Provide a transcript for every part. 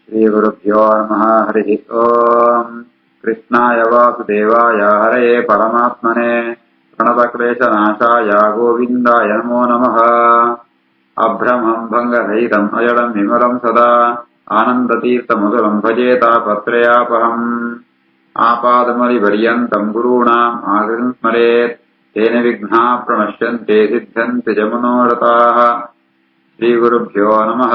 श्रीगुरुभ्यो नमः। हरिः ओम्। कृष्णाय वासुदेवाय हरये परमात्मने प्रणतक्लेशनाशाय गोविन्दाय नमो नमः। अभ्रमम् भङ्गरहितम् अजडम् विमलम् सदा आनन्दतीर्थमधुरम् भजेतापत्रयापहम्। आपादमलिपर्यन्तम् गुरूणाम् आगतिम् स्मरेत् तेन विघ्नाः प्रणश्यन्ते सिद्धन्ति च मनोरथाः। श्रीगुरुभ्यो नमः।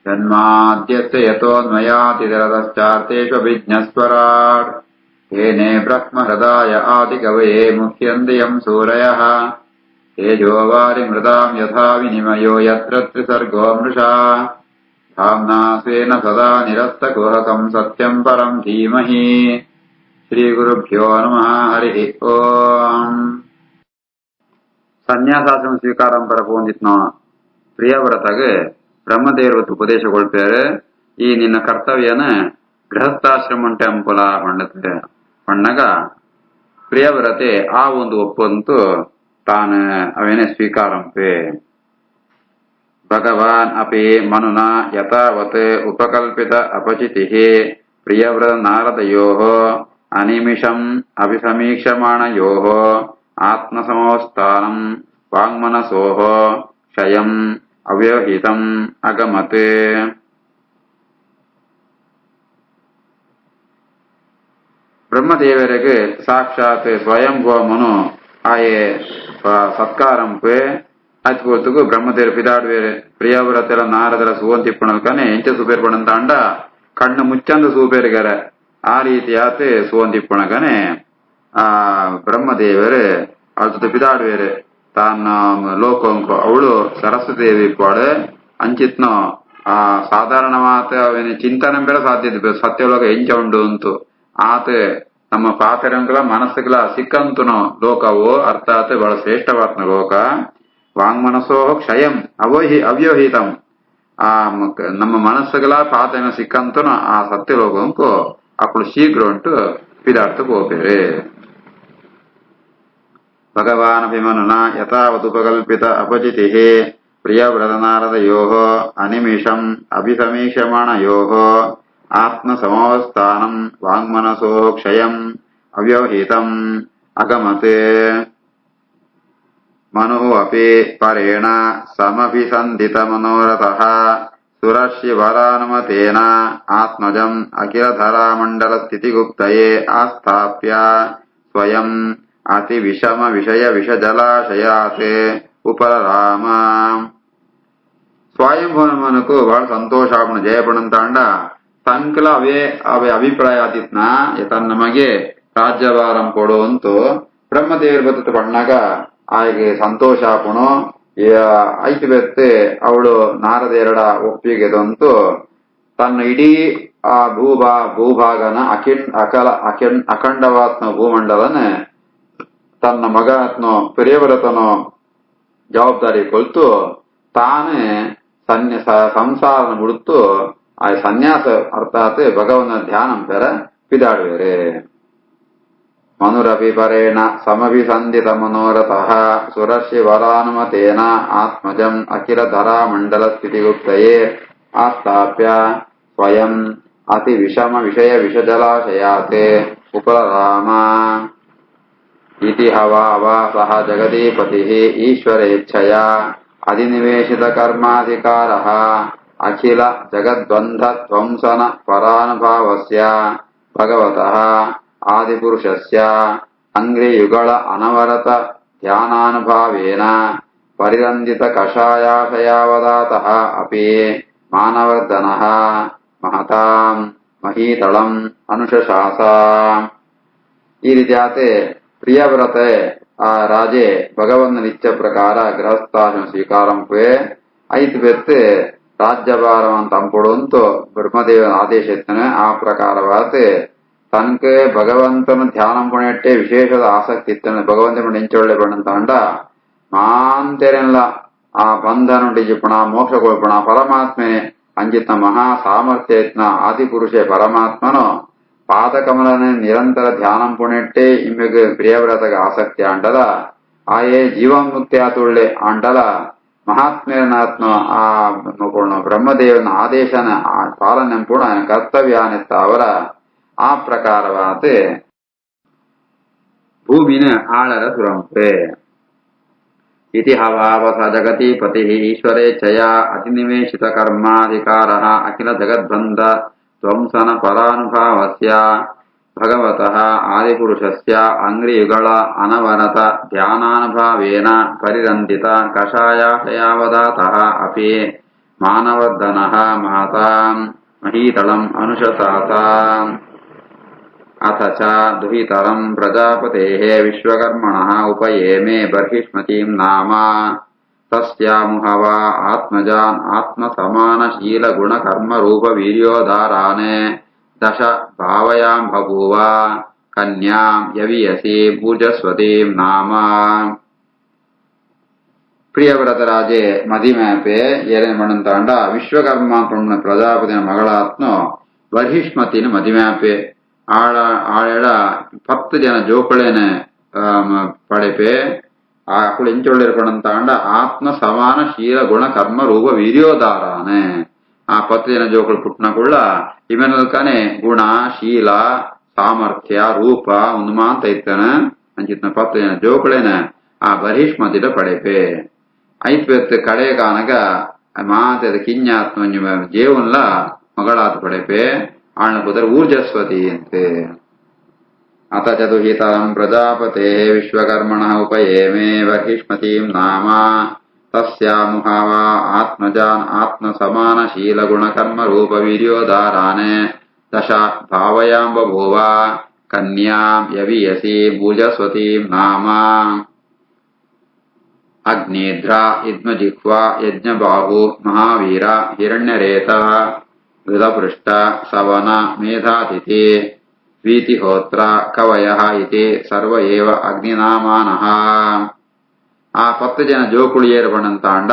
जन्माद्यस्य यतोऽन्वयातिरतश्चार्तेष्वभिज्ञस्वराट् येने ब्रह्महृदाय आदिकवये मुह्यन्ति सूरयः। तेजोवारिमृताम् यथा विनिमयो यत्र त्रिसर्गो मृषा धाम्ना स्वेन सदा निरस्तकुहकम् सत्यम् परम् धीमहि। श्रीगुरुभ्यो नमः। हरिः ओम्. ಸನ್ಯಾಸಾಶ್ರಮ ಸ್ವೀಕಾರಂ ಪರಪೋಂದಿತ್ನ ಪ್ರಿಯವ್ರತಗೆ ಬ್ರಹ್ಮದೇವರು ಉಪದೇಶಗೊಳ್ತಾರೆ. ಈ ನಿನ್ನ ಕರ್ತವ್ಯನ ಗೃಹಸ್ಥಾಶ್ರಮ ಉಂಟೆ ಅಂಪುಲ ಪಂಡತೆ ಪಣ್ಣಗ ಪ್ರಿಯವ್ರತೆ ಆ ಒಂದು ಒಪ್ಪಂತು ತಾನು ಅವೇನೆ ಸ್ವೀಕಾರಂಪೆ. ಭಗವಾನ್ ಅಪಿ ಮನುನಾ ಯಥಾವತ್ ಉಪಕಲ್ಪಿತ ಅಪಚಿತಿಃ ಪ್ರಿಯವ್ರತ ನಾರದಯೋಃ ಅನಿಮಿಷಂ ಅಭಿಸಮೀಕ್ಷಮಾಣಯೋಃ ಆತ್ಮಸಮೋಸ್ಥಾನಂ ವಾಂಗ್ಮನಸೋಃ ಕ್ಷಯಂ ಅವ್ಯವಹಿತಂ ಅಗಮತ್. ಬ್ರಹ್ಮದೇವರಿಗೆ ಸಾಕ್ಷಾತ್ ಸ್ವಯಂಭವ ಮನು ಆಯೆ ಸತ್ಕಾರಂಪೆ ಆಯ್ತುಕೊಳ್ತುಗು ಬ್ರಹ್ಮದೇವರು ಪಿದಾಡುವೇರೆ ಪ್ರಿಯವ್ರತೆಲ ನಾರದರ ಸುವಂತಿಪ್ಪಣಲ್ಕನೆ ಎಂಚ ಸೂಪೇರ್ ಪಣಂತಾಂಡ ಕಣ್ಣು ಮುಚ್ಚಂದ ಸೂಪೇರಿಗರ ಆ ರೀತಿಯಾತ ಸುವಂತಿಪ್ಪಣಗನೆ ಆ ಬ್ರಹ್ಮದೇವರು ಅವಳ ಜೊತೆ ಪಿದಾಡುವೇರೆ ತಾನ ಲೋಕಂಕು ಅವಳು ಸರಸ್ವತಿ ದೇವಿ ಇಪ್ಪಾಳು ಅಂಚಿತ್ನ ಆ ಸಾಧಾರಣವಾತ ಅವನ ಚಿಂತನೆ ಬೇಡ ಸಾಧ್ಯತೆ ಸತ್ಯಲೋಕ ಎಂಚ ಉಂಡು ಅಂತು ಆತ ನಮ್ಮ ಪಾತರಂಗಳ ಮನಸ್ಸುಗಳ ಸಿಕ್ಕಂತುನ ಲೋಕವು ಅರ್ಥಾತ್ ಬಹಳ ಶ್ರೇಷ್ಠವಾತ್ನ ಲೋಕ. ವಾಂಗ್ಮನಸೋ ಕ್ಷಯಂ ಅವ್ಯವಹಿತಂ ಆ ನಮ್ಮ ಮನಸ್ಸುಗಳ ಪಾತನ ಸಿಕ್ಕಂತುನ ಆ ಸತ್ಯಲೋಕಂಕು ಅಪ್ಪಳು ಶೀಘ್ರ ಉಂಟು ಪಿದಾಡ್ತು ಹೋಗ್ಬೇರೆ. ಭಗವಾನ್ ಅಭಿಮನುನ ಯಥಾವದುಪಕಲ್ಪಿತ ಅಪಚಿತಿಃ ಪ್ರಿಯವ್ರತ ನಾರದಯೋಃ ಅನಿಮಿಷಂ ಅಭಿಸಮೀಕ್ಷಮಾಣಯೋಃ ಆತ್ಮಸಮೋಸ್ಥಾನಂ ವಾಂಗ್ಮನಸೋ ಕ್ಷಯಂ ಅವ್ಯವಹಿತಂ ಅಗಮತ್. ಮನುಃ ಅಪಿ ಪರೇಣ ಸಮಭಿಸಂಧಿತ ಮನೋರಥಃ ಸುರಶಿವರಾನುಮತೇನ ಆತ್ಮಜಂ ಅಖಿಲಧರಾಮಂಡಲ ಸ್ಥಿತಿಗುಪ್ತಯೇ ಆಸ್ಥಾಪ್ಯ ಸ್ವಯಂ ಅತಿ ವಿಷಮ ವಿಷಯ ವಿಷಜಲಾಶಯಾತ್ ಉಪರಾಮ. ಸ್ವಯಂಭವನಮನಕು ಬಹಳ ಸಂತೋಷ ಆಪಣ ಜಯಪಣಂತಾಂಡ ತನ್ಕಲ ಅವೇ ಅಭಿಪ್ರಾಯ ಆತಿತ್ನ ತನ್ನ ನಮಗೆ ರಾಜ್ಯಭಾರಂ ಕೊಡುವಂತೂ ಬ್ರಹ್ಮದೇವರ ಬತ್ತ ಪಣ್ಣಗ ಆಯ್ಗೆ ಸಂತೋಷ ಆಪಣು ಐತಿ ಬೆತ್ತೆ ಅವಳು ನಾರದೇರಡ ಒಪ್ಪಿಗೆದಂತೂ ತನ್ನ ಇಡೀ ಆ ಭೂಭಾಗನ ಅಖಂಡವಾತ್ನ ಭೂಮಂಡಲನ ತನ್ನ ಮಗನತ್ನ ಪ್ರಿಯವ್ರತನ ಜವಾಬ್ದಾರಿ ಕೊಲ್ತು ತಾನೇ ಸಂಸಾರನ ಬಿಡುತ್ತು ಆ ಸನ್ಯಾಸ ಅರ್ಥಾತ್ ಭಗವನ ಧ್ಯಾನಂ ಪೆರ ಪಿದಾಡುವೇರೆ. ಮನುರಪಿ ಪರೇಣ ಸಮಭಿಸಂಧಿತ ಮನೋರಥಃ ಸುರಶಿವರಾನುಮತೇನ ಆತ್ಮಜಂ ಅಖಿಲ ಧರಾಮಂಡಲ ಸ್ಥಿತಿಗುಪ್ತಯೇ ಆಸ್ಥಾಪ್ಯ ಸ್ವಯಂ ಅತಿ ವಿಷಮ ವಿಷಯ ವಿಷಜಲಾಶಯಾತ್ ಉಪರಾಮ. ಇತಿ ಹವಾಸಃ ಜಗದೀಪತಿಃ ಈಶ್ವರೇಚ್ಛಯ ಅಧಿನಿವೇಶಿತ ಕರ್ಮಾಧಿಕಾರಃ ಅಖಿಲ ಜಗದ್ಬಂಧ ಧ್ವಂಸನ ಪರಾನುಭಾವಸ್ಯ ಭಗವತಃ ಆದಿಪುರುಷಸ್ಯ ಅಂಗ್ರಿಯುಗಳ ಅನವರತ ಧ್ಯಾನಾನುಭಾವೇನ ಪರಿರಂಜಿತ ಕಷಾಯಾಶಯಾವದಾತಃ ಅಪಿ ಮಾನವರ್ಧನಃ ಮಹತಾಂ ಮಹೀತಳಂ ಅನುಶಾಸ. ಈ ರೀತಿಯಾತೆ ಪ್ರಿಯವ್ರತೆ ಆ ರಾಜೆ ಭಗವನ್ನ ನಿತ್ಯ ಪ್ರಕಾರ ಗೃಹಸ್ಥಾಶ್ರಮ ಸ್ವೀಕಾರಂಪೆ ಐತ್ ಬೆತ್ತೆ ರಾಜ್ಯಭಾರವಂತ ಅಂಪುಡುಂತು ಬ್ರಹ್ಮದೇವನ ಆದೇಶ ಇತ್ತನೆ ಆ ಪ್ರಕಾರವಾತ ತನಕೆ ಭಗವಂತನ ಧ್ಯಾನಂ ಪುಣೆಟ್ಟೆ ವಿಶೇಷದ ಆಸಕ್ತಿ ಇತ್ತನೆ ಭಗವಂತನ ನೆಂಚೊಳ್ಳೆ ಬಣ್ಣಂತಾಂಡ ಮಾಂತೆರೆಲ್ಲ ಆ ಬಂಧನ ಜಿಪುಣ ಮೋಕ್ಷಗೊಳ್ಪಣ ಪರಮಾತ್ಮನೆ ಅಂಜಿತ್ನ ಮಹಾ ಸಾಮರ್ಥ್ಯ ಇತ್ನ ಆದಿಪುರುಷೆ ಪರಮಾತ್ಮನು ಪಾದಕಮಲನ ನಿರಂತರ ಧ್ಯಾನಂ ಪುಣೆಟ್ಟೆ ಇಮ್ಮೆಗೆ ಪ್ರಿಯವ್ರತಗ ಆಸಕ್ತಿ ಆಂಡಲ ಆಯೇ ಜೀವನ್ಮುಕ್ತಿ ಆತುಳ್ಳೆ ಆಂಡಲ ಮಹಾತ್ಮೇನಾತ್ಮ ಆ ಬ್ರಹ್ಮದೇವನ ಆದೇಶನ ಪಾಲನೆಂಪುಣ ಕರ್ತವ್ಯಾನಿತ್ತ ಅವರ ಆ ಪ್ರಕಾರವಾದ ಭೂಮಿನ ಆಳರ ಸುರಂಪೆ ಇತಿ ಹವಾವಥ ಜಗತೀಪತಿ ಈಶ್ವರೇಚ್ಛಯ ಅತಿನಿವೇಶಿತ ಕರ್ಮಾಧಿಕಾರ ಅಖಿಲ ಜಗದ್ಬಂಧ ಧ್ವಂಸನ ಪರಾನುಭಾವಸ್ಯ ಭಗವತಃ ಆದಿಪುರುಷಸ್ಯ ಅಂಗ್ರಿಯುಗಳ ಅನವರತ ಧ್ಯಾನಾನುಭಾವೇನ ಪರಿರಂತಿತ ಕಷಾಯಾಶಯಾವದಾತಃ ಅಪಿ ಮಾನವರ್ಧನಃ ಮಹತಾಂ ಮಹೀತಳಂ ಅನುಶತಾತ ಅಥ ಚ ದುಹಿತರಂ ಪ್ರಜಾಪತೇಃ ವಿಶ್ವಕರ್ಮಣಃ ಉಪಯೇಮೆ ಬರ್ಹಿಷ್ಮತೀಂ ನಾಮ ತಸ್ಯಾಮುಹವ ಆತ್ಮಜಾನ್ ಆತ್ಮಸಮಾನಶೀಲಗುಣಕರ್ಮರೂಪ ವೀರ್ಯೋದಾರಾನೆ ದಶ ಭಾವಯಾಂ ಬಭೂವ ಕನ್ಯಾಂ ಯವಿಯಸಿ ಭೂಜಸ್ವತೀಂ ನಾಮ ಪ್ರಿಯವ್ರತರಾಜೆ ಮದಿಮ್ಯಾಪೆ ಏರೇನು ಮಣ್ಣಂತಾಂಡ ವಿಶ್ವಕರ್ಮ ಪಣ್ಣ ಪ್ರಜಾಪತಿನ ಮಗಳಾತ್ನ ಬರ್ಹಿಷ್ಮತಿನ ಮದಿಮ್ಯಾಪೆ ಆಳ 10 ಜನ ಜೋಕಳೇನೆ ಪಡೆಪೆ ಆಕಳು ಎಂಚೊಳ್ಳಿರ್ಕೊಂಡಂತಾಂಡ ಆತ್ಮ ಸಮಾನ ಶೀಲ ಗುಣ ಕರ್ಮ ರೂಪ ವೀರ್ಯೋದಾರಾನೆ ಆ 10 ಜನ ಜೋಕಳು ಪುಟ್ನಕುಳ್ಳ ಇವೆನಲ್ಕನೆ ಗುಣ ಶೀಲ ಸಾಮರ್ಥ್ಯ ರೂಪ ಒಂದು ಮಾಂತ ಇತ್ತನ ಅಂಚಿತ್ನ 10 ಜನ ಜೋಕಳೇನ ಆ ಬರ್ಹಿಷ್ಮತಿದ ಪಡೆಪೆ ಐತ್ವೆತ್ ಕಡೆ ಕಾನಗ ಮಾತದ ಕಿನ್ಯಾತ್ಮ ಜೇವನ್ಲ ಮಗಳಾತ ಪಡೆಪೆ ಆಣ ಪುತ್ರ ಊರ್ಜಸ್ವತಿ ಅಂತೆ ಅಥ ಚತುಹಿತರಂ ಪ್ರಜಾಪತೆ ವಿಶ್ವಕರ್ಮಣಃ ಉಪಯೇಮೆ ಬರ್ಹಿಷ್ಮತೀಂ ನಾಮ ತಸ್ಯಾಮುಹವ ಆತ್ಮಜಾನ್ ಆತ್ಮಸಮಾನಶೀಲ ಗುಣಕರ್ಮ ರೂಪ ವೀರ್ಯೋದಾರಾನೆ ದಶ ಭಾವಯಾಂ ಬಭೂವ ಕನ್ಯಾಂ ಯವಿಯಸಿ ಭೂಜಸ್ವತೀಂ ನಾಮ ಅಗ್ನಿಧ್ರ ಇದ್ಮಜಿಹ್ವಾ ಯಜ್ಞಬಾಹು ಮಹಾವೀರ ಹಿರಣ್ಯರೇತಃ ಘೃತಪೃಷ್ಠ ಸವನ ಮೇಧಾತಿಥಿ ವೀತಿಹೋತ್ರ ಕವಯಃ ಇತಿ ಸರ್ವ ಏವ ಅಗ್ನಿನಾಮಾನಃ ಆ 10 ಜನ ಜೋಕುಳಿಯೇರು ಬಣ್ಣಂತಾಂಡ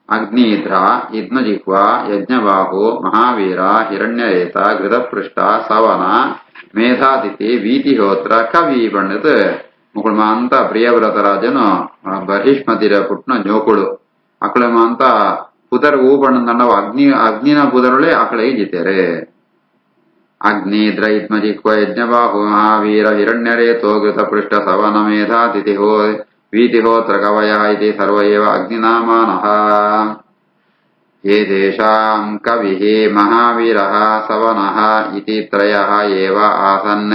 ಅಗ್ನಿಧ್ರ ಇದ್ಮಜಿಹ್ವ ಯಜ್ಞಬಾಹು ಮಹಾವೀರ ಹಿರಣ್ಯರೇತ ಘೃತಪೃಷ್ಠ ಸವನ ಮೇಧಾತಿಥಿ ವೀತಿಹೋತ್ರ ಕವಿ ಬಣ್ಣದ ಮುಕುಳ್ಮಾಂತ ಪ್ರಿಯವ್ರತರಾಜನು ಬರ್ಹಿಷ್ಮತಿರ ಪುಟ್ನ ಜೋಕುಳು ಅಕಳಮಾಂತ ಪುದರ್ ಹೂ ಬಣ್ಣದಂಡವ ಅಗ್ನಿನ ಪುದರುಳೆ ಆಕಳೆ ಜಿತೆರೆ ಅಗ್ನಿದ್ರ ಇದ್ಮಜಿಹ್ವ ಯಜ್ಞಬಾಹು ಮಹಾವೀರ ಹಿರಣ್ಯರೇತೋ ಘೃತಪೃಷ್ಠ ಸವನ ಮೇಧಾತಿಥಿ ವೀತಿಹೋತ್ರ ಕವಯಃ ಇತಿ ಸರ್ವ ಏವ ಅಗ್ನಿನಾಮಾನಃ ಏತೇಷಾಂ ಕವಿಃ ಮಹಾವೀರಃ ಸವನಃ ಇತಿ ತ್ರಯಃ ಏವ ಆಸನ್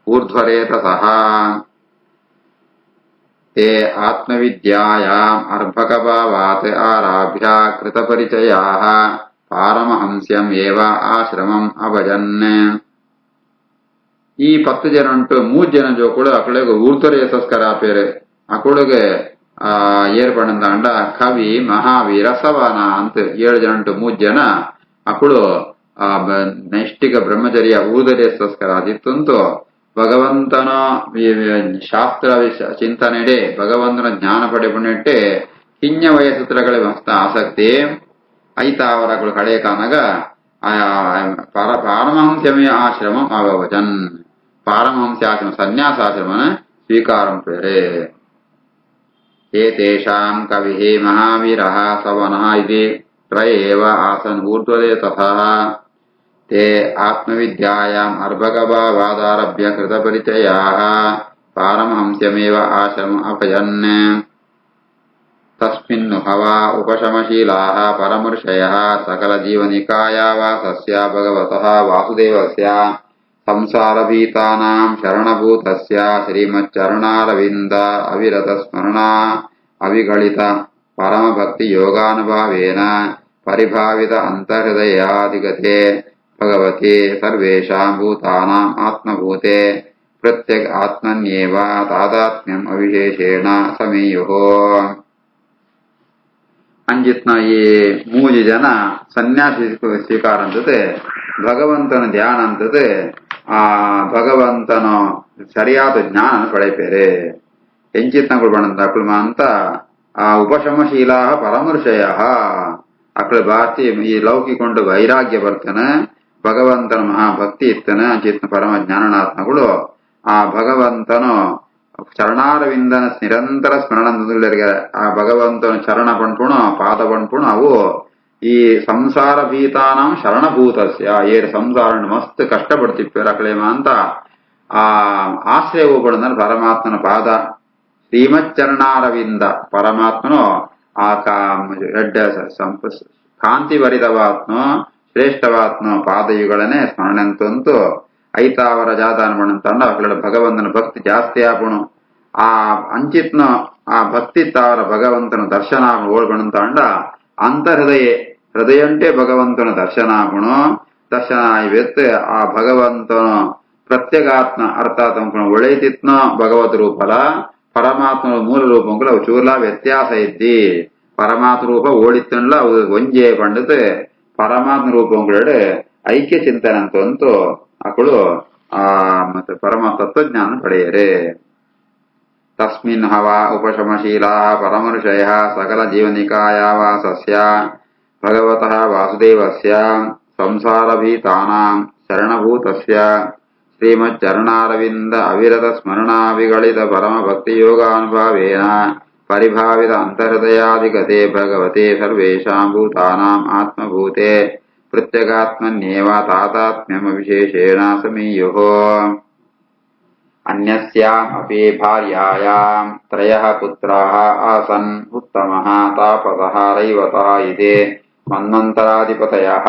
ಊರ್ಧ್ವರೇತಸಃ ते आत्मविद्यायाम् अर्भकभावात् आराभ्य कृतपरिचयाः पारमहंस्यम् एव आश्रमम् अभजन् ಈ 10 ಜನ ಉಂಟು 3 ಜನ ಜೋಕುಳು ಅಕಳಿಗೆ ಊರ್ಧ್ವರೇತಸ್ಕರ ಪೇರು ಅಕಳಿಗೆ ಏರ್ಪಡಂದಾಂಡ ಕವಿ ಮಹಾವೀರ ಸವನ ಅಂತ 7 ಜನ ಉಂಟು 3 ಜನ ಅಕಳು ನೈಷ್ಠಿಕ ಬ್ರಹ್ಮಚರ್ಯ ಊರ್ಧ್ವರೇತಸ್ಕರ ಆದಿತ್ತಂತೂ ಭಗವಂತನ ಶಾಸ್ತ್ರ ಚಿಂತನೆಡೆ ಭಗವಂತನ ಜ್ಞಾನ ಪಡೆಪುಣೆಟ್ಟೆ ಕಿನ್ಯ ವಯಸ್ಸುತ್ರಗಳ ಮಸ್ತ ಆಸಕ್ತಿ ಐತ ಅವರಗಳು ಕಡೆ ಕಾನಾಗ ಪಾರಮಹಂಸ್ಯಮೇ ಆಶ್ರಮಂ ಅವವಚನ್ ಪಾರಮಹಂಸ್ಯಾಶ್ರಮ ಸನ್ಯಾಸಾಶ್ರಮನ ಸ್ವೀಕಾರಂ ಪೇರೆ ಏತೇಷಾಂ ಕವಿಃ ಮಹಾವೀರಃ ಸವನಃ ಇತಿ ತ್ರಯೇವ ಆಸನ್ ಊರ್ಧ್ವರೇತಸಃ ते आत्मविद्यायाम् अर्भकभावादारभ्य कृतपरिचयाः पारमहंस्यमेव आश्रमम् अभजन् तस्मिन्नुहवा उपशमशीलाः परमर्षयः सकलजीवनिकायावासस्य भगवतः वासुदेवस्य संसारभीतानां शरणभूतस्य श्रीमच्चरणारविन्द अविरतस्मरणा अविगलित परमभक्तियोगानुभावेन परिभावित अन्तर्हृदयाधिगते भगवते सर्वेषां भूतानां आत्मभूते प्रत्यग आत्मन्येव तादात्म्यम् अविशेषेण समेयुः ಅಂಜಿತ್ನ ಈ 3 ಜನ ಸನ್ಯಾಸಿ ಸ್ವೀಕಾರ ಅಂತದೆ ಭಗವಂತನ ಧ್ಯಾನ ಅಂತದೆ ಆ ಭಗವಂತನ ಸರಿಯಾದ ಜ್ಞಾನ ಪಡೆಪೇರೆ ಎಂಚಿತ್ನಗಳು ಬಣ್ಣದ ಅಕ್ಳು ಅಂತ ಆ ಉಪಶಮಶೀಲಾ ಪರಮರ್ಷಯ ಅಕ್ಳ ಭಾಷೆ ಈ ಲೌಕಿಕೊಂಡು ವೈರಾಗ್ಯ ಬರ್ತನೆ ಭಗವಂತನ ಮಹಾಭಕ್ತಿ ಇತ್ತನ ಅಂಚಿತ್ನ ಪರಮ ಜ್ಞಾನನಾತ್ಮಗಳು ಆ ಭಗವಂತನ ಚರಣಾರವಿಂದನ ನಿರಂತರ ಸ್ಮರಣದಲ್ಲಿಗೆ ಆ ಭಗವಂತನ ಚರಣ ಪಂಪುಣ ಪಾದ ಪಂಪುಣ ಅವು ಈ ಸಂಸಾರ ಭೀತಾನಾಂ ಶರಣಭೂತಸ್ಯ ಏರ್ ಸಂಸಾರ ಮಸ್ತ್ ಕಷ್ಟಪಡ್ತಿಪ್ಪೇರು ಅಕಳೇಮ ಅಂತ ಆ ಆಶ್ರಯ ಹೋಗ್ಬಿಡಂದ್ರೆ ಪರಮಾತ್ಮನ ಪಾದ ಶ್ರೀಮಚ್ಚರಣಾರವಿಂದ ಪರಮಾತ್ಮನು ಆ ಎಡ್ಡ ಕಾಂತಿ ಭರಿತವಾತ್ಮ ಶ್ರೇಷ್ಠವಾತ್ಮ ಪಾದಯುಗಳನ್ನೇ ಸ್ಮರಣೆ ಅಂತಂತೂ ಐತಾವರ ಜಾದಾನ ಪಣಂತಂಡ ಅಕಳ ಭಗವಂತನ ಭಕ್ತಿ ಜಾಸ್ತಿ ಆಪಣು ಆ ಅಂಚಿತ್ನ ಆ ಭಕ್ತಿ ತಾವರ ಭಗವಂತನ ದರ್ಶನ ಓಳ್ಬಣಂತಾಂಡ ಹೃದಯಂಟೆ ಭಗವಂತನ ದರ್ಶನ ಆಪಣು ದರ್ಶನ ಆಯ್ವೆತ್ತು ಆ ಭಗವಂತನ ಪ್ರತ್ಯೇಗಾತ್ಮ ಅರ್ಥಾತ್ ಒಳೈತಿತ್ನ ಭಗವತ್ ರೂಪಲ ಪರಮಾತ್ಮನ ಮೂಲ ರೂಪಂಕುಲ ಅವು ಚೂರ್ಲ ವ್ಯತ್ಯಾಸ ಇದ್ದಿ ಪರಮಾತ್ಮ ರೂಪ ಓಡಿತ್ತಂಡ್ಲ ಅವು ಒಂಜೆ ಪಂಡತ್ ಪರಮಾತ್ಮ ರೂಪಂಕುಳೆ ಐಕ್ಯ ಚಿಂತನೆ ಅಂತಂತೂ ಅಕಳು ಮತ್ತೆ ಪರಮ ತತ್ವಜ್ಞಾನ ಪಡೆಯರೆ ತಸ್ಮಿನ್ ಹವಾ ಉಪಶಮಶೀಲ ಪರಮಋಷಯ ಸಕಲ ಜೀವನಿಕಾಯಾವಾಸಸ್ಯ ಭಗವತಃ ವಾಸುದೇವಸ್ಯ ಸಂಸಾರಭೀತಾನಾಂ ಶರಣಭೂತಸ್ಯ ಶ್ರೀಮಚ್ಚರಣಾರವಿಂದ ಅವಿರತ ಸ್ಮರಣಾವಿಗಳಿತ ಪರಮ ಭಕ್ತಿಯೋಗಾನುಭಾವೇನ ಪರಿಭಾವಿತ ಅಂತರ್ಹೃದಯಾಧಿಗತೆ ಭಗವತೆ ಸರ್ವೇಷಾಂ ಭೂತಾನಾಂ ಆತ್ಮಭೂತೆ ಪ್ರತ್ಯಗಾತ್ಮನ್ಯೇವ ತಾತಾತ್ಮ್ಯಂ ವಿಶೇಷೇಣ ಸಮೀಯುಃ ಅನ್ಯಸ್ಯಾಂ ಅಪಿ ಭಾರ್ಯಾಯಾಂ ತ್ರಯಃ ಪುತ್ರಾಃ ಆಸನ್ ಉತ್ತಮಃ ತಾಪಸಃ ರೈವತಃ ಇತಿ ಮನ್ವಂತರಾಧಿಪತಯಃ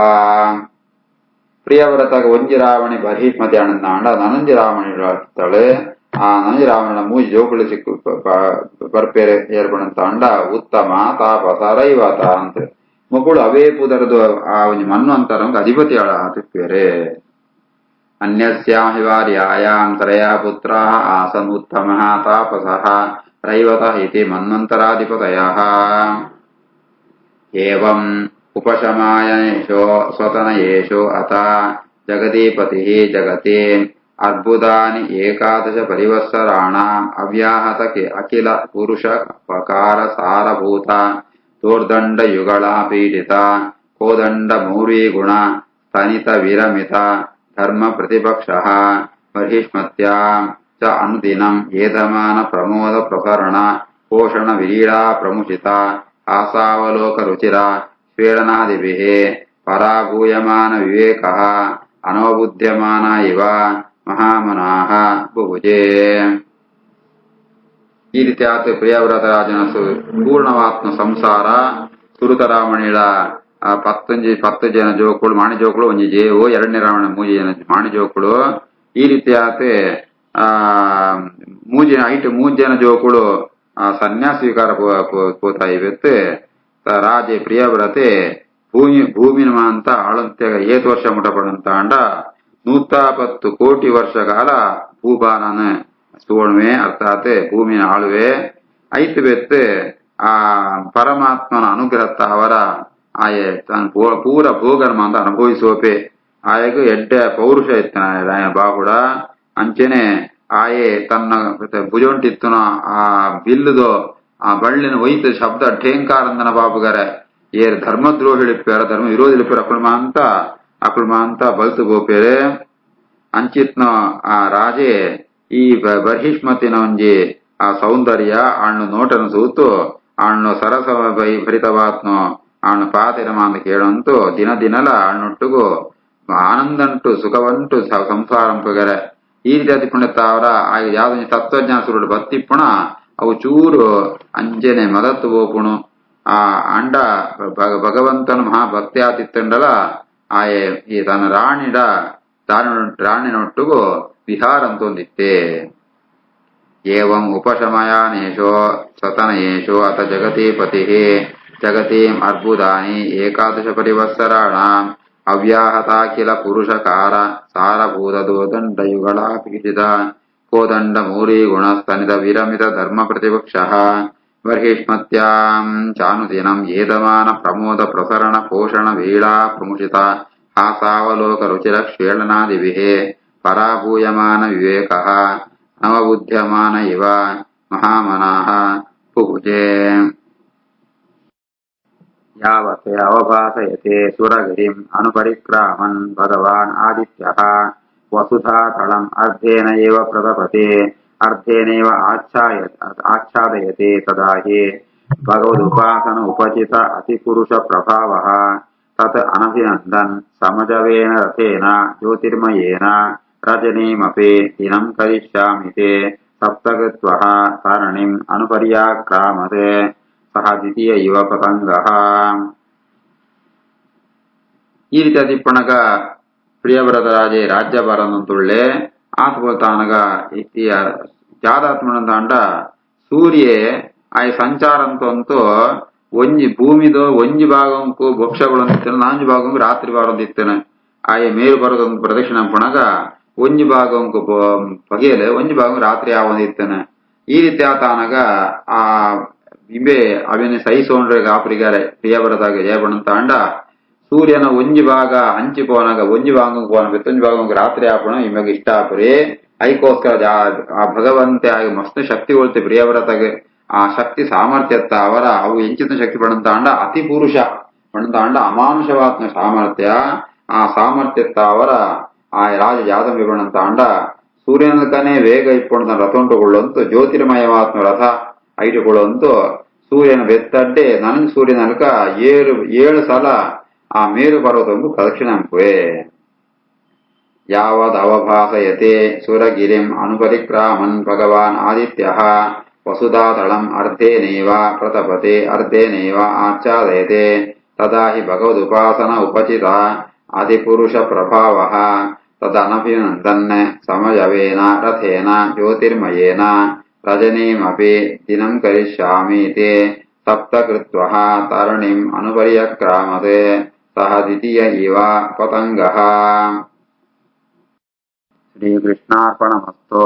ಪ್ರಿಯವ್ರತಗ ಒಂಜಿರಾವಣಿ ಬಹಿಷ್ಮತಿ ಅಣ್ಣಂದಾಂಡ ನನಂಜಿರಾವಣಿಗಳಾಗ್ತಾಳೆ ಆ ನಂಜಿರಾವಣ ಮೂಜಿ ಜೋಕುಳು ಸಿಕ್ಕು ಬರ್ಪೇರೆ ಏರ್ಪಣಂತಾಂಡ ಉತ್ತಮ ತಾಪಸ ರೈವತ ಅಂತ ಮಕ್ಕಳು ಅವೇ ಪುದರದು ಆ ಒಂದು ಮನ್ವಂತರಂಗ ಅಧಿಪತಿ ತಿಪ್ಪೇರೆ ಅನ್ಯಸ್ಯಾಂ ಹಿವಾರ್ಯಾಯಾಂ ತ್ರಯಃ ಪುತ್ರಾಃ ಆಸನ್ ಉತ್ತಮಃ ತಾಪಸಃ ರೈವತಃ ಇತಿ ಮನ್ವಂತರಾಧಿಪತಯಃ ಏವಂ ಉಪಶಮಾಯನೇಶೋ ಸ್ವತನಯೇಶೋ ಅತ ಜಗದೀಪತಿಃ ಜಗತಿ ಅರ್ಬುದಾನಿ ಏಕಾದಶ ಪರಿವತ್ಸರಾಣಾಂ ಅವ್ಯಾಹತ ಅಖಿಲ ಪುರುಷ ಪಕಾರ ಸಾರಭೂತ ದೋರ್ದಂಡ ಯುಗಳ ಪೀಡಿತ ಕೋದಂಡ ಮೌರಿ ಗುಣ ಸ್ತನಿತ ವಿರಮಿತ ಧರ್ಮ ಪ್ರತಿಪಕ್ಷಃ ಬಹಿಷ್ಮತ್ಯಾ ಚ ಅನುದಿನಂ ಏಧಮಾನ ಪ್ರಮೋದ ಪ್ರಸರಣ ಪೋಷಣ ವಿರೀಡಾ ಪ್ರಮುಚಿತ ಆಸಾವಲೋಕ ರುಚಿರ ಸ್ವೇಳನಾದಿಭಿಃ ಪರಾಭೂಯಮಾನ ವಿವೇಕಃ ಅನವಬುದ್ಧ್ಯಮಾನ ಇವ ಮಹಾಮನಾಃ ಬುಭುಜೆ. ಈ ರೀತಿ ಆತ ಪ್ರಿಯವ್ರತ ರಾಜನ ಪೂರ್ಣವಾತ್ಮ ಸಂಸಾರ ಸುರುತರಾಮಣಿಳ 10 ಜನ ಜೋಕುಳು ಮಾಣಿ ಜೋಕುಳು ಒಂಜಿ ಜೇವು ಎರಡನೇ ರಾವಣ 3 ಜನ ಮಾಣಿ ಜೋಕುಳು ಈ ರೀತಿ ಆತೆ ಐಟು 3 ಜನ ಜೋಕುಳು ಸನ್ಯಾಸ ಸ್ವೀಕಾರ ಪೋತಾ ಇವೆತ್ತೆ ರಾಜೆ ಪ್ರಿಯವ್ರತೆ ಭೂಮಿನ ಅಂತ ಆಳಂತ್ಯಾಗ 7 ವರ್ಷ ಮುಟಪಡಂತ ಅಂಡ 110 ಕೋಟಿ ವರ್ಷ ಕಾಲ ಭೂಭಾನನ ಸೋಣ್ವೆ ಅರ್ಥಾತ್ ಭೂಮಿನ ಆಳುವೆ ಐತು ಬೆತ್ತು ಆ ಪರಮಾತ್ಮನ ಅನುಗ್ರಹತ್ತ ಅವರ ಆಯೆ ಪೂರ ಭೋಗರ್ಮ ಅಂತ ಅನುಭವಿಸೋಪೆ ಆಯಗೂ ಎಡ್ಡ ಪೌರುಷ ಇತ್ತನ ಬಾಹುಡ ಅಂಚೆನೆ ಆಯೆ ತನ್ನ ಭುಜೊಂಟಿತ್ತನ ಆ ಬಿಲ್ಲುದು ಆ ಬಳ್ಳಿನ ಒಯ್ತ ಶಬ್ದ ಠೇಂಕಾರಂದನ ಬಾಬುಗರ ಏರ್ ಧರ್ಮದ್ರೋಹಿಳಿಪ್ಪ್ಯಾರ ಧರ್ಮ ವಿರೋಧಿಲಿಪ್ಪ್ಯಾರ ಅಕುಳ್ಮ ಅಂತ ಬಲ್ತು ಗೋಪೇರೆ ಅಂಚಿತ್ನ ಆ ರಾಜೆ ಈ ಬರ್ಹಿಷ್ಮತಿನ ಒಂಜಿ ಆ ಸೌಂದರ್ಯ ಆಳ್ನು ನೋಟನ ಸೂತು ಆಳ್ನು ಸರಸ ಭರಿತವಾತ್ನ ಆಳ್ನು ಪಾತಿರಮ ಅಂತ ಕೇಳಂತೂ ದಿನ ದಿನಲ ಆಳ್ನೊಟ್ಟಿಗೂ ಆನಂದಂಟು ಸುಖವಂಟು ಸಂಸಾರಂಪಗರ ಈ ರೀತಿ ಅತಿಪುಣ್ಯತ ಅವರ ಯಾವ್ದು ತತ್ವಜ್ಞಾನ ಸುರುಳು ಬತ್ತಿಪ್ಪುಣ ಅವು ಚೂರು ಅಂಜನೆ ಮದತ್ತು ಬೋಪುಣು ಆ ಅಂಡ ಭಗವಂತನು ಮಹಾಭಕ್ತಿ ಆತಿತ್ತಂಡಲ ಆಯೆ ಈ ತನ್ನ ರಾಣಿನೊಟ್ಟಿಗೂ ವಿಹಾರ ಅಂತೊಂದಿತ್ತೆ. ಏವಂ ಉಪಶಮಯಾನೇಶೋ ಸತನಯೇಶೋ ಅಥ ಜಗತೀಪತಿಃ ಜಗತೀಂ ಅರ್ಬುದಾನಿ ಏಕಾದಶ ಪರಿವತ್ಸರಾಣಾಂ ಅವ್ಯಾಹತಾಖಿಲ ಪುರುಷಕಾರ ಸಾರಭೂತ ದೋದಂಡ ಯುಗಳ ಪೀಡಿತ ಕೋದಂಡ ಮೂರಿ ಗುಣಸ್ತನಿತ ವಿರಮಿತ ಧರ್ಮ ಪ್ರತಿಪಕ್ಷಃ ಬರ್ಹಿಷ್ಮತ್ಯಾಂ ಚಾನುದಿನಂ ಏದಮಾನ ಪ್ರಮೋದ ಪ್ರಸರಣ ಪೋಷಣ ವೀಳಾ ಪ್ರಮುಷಿತ ಹಾಸಾವಲೋಕ ರುಚಿರ ಕ್ಷೇಳನಾದಿಭಿಃ ಪರಾಭೂಯಮಾನ ವಿವೇಕಃ ನವಬುದ್ಧ್ಯಮಾನ ಇವ ಮಹಾಮನಾಃ ಬುಭುಜೆ. ಯಾವತೆ ಅವಭಾಸಯತೆ ಸುರಗತಿಂ ಅನುಪರಿಕ್ರಾಮನ್ ಭಗವಾನ್ ಆದಿತ್ಯಃ ವಸುಧಾತಳಂ ಅರ್ಧೇನ ಏವ ಪ್ರತಪತೆ ಅರ್ಥೇನೇವ ಆಚ್ಛಾದಯತೆ ತದಾ ಹಿ ಭಗವದುಪಾಸನ ಉಪಚಿತ ಅತಿಪುರುಷ ಪ್ರಭಾವಃ ತತ್ ಅನಭಿನಂದನ್ ಸಮಜವೇನ ರಥೇನ ಜ್ಯೋತಿರ್ಮಯೇನ ರಜನೀಮಪಿ ದಿನಂ ಕರಿಷ್ಯಾಮಿತೆ ಸಪ್ತಕೃತ್ವಃ ಸರಣಿಂ ಅನುಪರ್ಯಾಕ್ರಾಮತೆ ಸಹ ದ್ವಿತೀಯ ಇವ ಪತಂಗಃ. ಈ ರೀತಿಯ ತಿಪ್ಪಣಗ ಪ್ರಿಯವ್ರತರಾಜೆ ರಾಜ್ಯಭಾರನಂತುಳ್ಳೆ ಆತ್ಮತಾನಗ ಇತಿಯ ಜಾದಾತ್ಮನಂತಾಂಡ ಸೂರ್ಯೆ ಆಯ ಸಂಚಾರಂತಂತೂ ಒಂಜಿ ಭೂಮಿದು ಒಂಜಿ ಭಾಗಂಕು ಭಕ್ಷ್ಯಗಳಂತಿತ್ತೇನೆ ನಾಂಜಿ ಭಾಗಂಕು ರಾತ್ರಿ ಬಾರದಿತ್ತೇನೆ ಆಯ ಮೇರು ಬರೋದೊಂದು ಪ್ರದಕ್ಷಿಣ ಪುಣಗ ಒಂಜಿ ಭಾಗಂಕು ಬಗೆಯಲೆ ಒಂಜಿ ಭಾಗಂ ರಾತ್ರಿ ಆವದಿತ್ತೇನೆ. ಈ ರೀತಿ ಆತಾನಗ ಆ ಇಂಬೆ ಅವೇನೆ ಸಹಿಸೋಣ್ರೆ ಗಾಪರಿಗಾರೆ ಪ್ರಿಯವ್ರತಾಗ ಜಯಪಣಂತಾಂಡ ಸೂರ್ಯನ ಒಂಜಿ ಭಾಗ ಹಂಚಿ ಪೋನಾಗ ಒಂಜಿ ಭಾಗಂಕು ಪೋನ ಬೆತ್ತೊಂಜಿ ಭಾಗಂಕು ರಾತ್ರಿ ಆಪಣ ಇಮ್ಮಗೆ ಇಷ್ಟ ಆಪುರಿ ಐಕೋಸ್ಕರ ಆ ಭಗವಂತೆ ಆಗ ಮಸ್ತ್ ಶಕ್ತಿ ಹೋಳ್ತೆ ಪ್ರಿಯವ್ರತಗೆ ಆ ಶಕ್ತಿ ಸಾಮರ್ಥ್ಯತ್ತ ಅವರ ಅವು ಎಂಚಿನ ಶಕ್ತಿ ಪಣಂತಾಂಡ ಅತಿ ಪುರುಷ ಪಣಂತಾಂಡ ಅಮಾನುಷವಾತ್ಮ ಸಾಮರ್ಥ್ಯ ಆ ಸಾಮರ್ಥ್ಯತ್ತ ಅವರ ಆ ರಾಜ ಯಾದಂಬಿ ಪಣಂತಾಂಡ ಸೂರ್ಯನಕನೇ ವೇಗ ಇಪ್ಪುಣ ರಥೊಂಟುಕೊಳ್ಳಂತು ಜ್ಯೋತಿರ್ಮಯವಾತ್ಮ ರಥ ಐಟುಕೊಳ್ಳಂತು ಸೂರ್ಯನ ಬೆತ್ತಡ್ಡೆ ನನಗೆ ಸೂರ್ಯನಲ್ಕ ಏಳು ಸಲ ಆ ಮೇರು ಪರ್ವತಂಬು ಪ್ರದಕ್ಷಿಣಂಪುವೆ. ಯಾವದ್ ಅವಭಾಸಯತೆ ಸುರಗಿರಿಂ ಅನುಪರಿಕ್ರಾಮನ್ ಭಗವಾನ್ ಆದಿತ್ಯಃ ವಸುಧಾತಳಂ ಅರ್ಧೇನೇವ ಪ್ರತಪತೆ ಅರ್ಧೇನೇವ ಆಚ್ಛಾದಯತೆ ತದಾ ಹಿ ಭಗವದುಪಾಸನ ಉಪಚಿತ ಅಧಿಪುರುಷ ಪ್ರಭಾವಃ ತದನಭಿನಂದನ್ ಸಮಯವೇನ ರಥೇನ ಜ್ಯೋತಿರ್ಮಯೇನ ರಜನೀಮಪಿ ದಿನಂ ಕರಿಷ್ಯಾಮೀತಿ ಸಪ್ತಕೃತ್ವಃ ತರಣಿಂ ಅನುಪರ್ಯಕ್ರಾಮತೆ ಸಹ ದ್ವಿತೀಯ ಇವ ಪತಂಗಃ. ಶ್ರೀಕೃಷ್ಣಾರ್ಪಣಮಸ್ತು.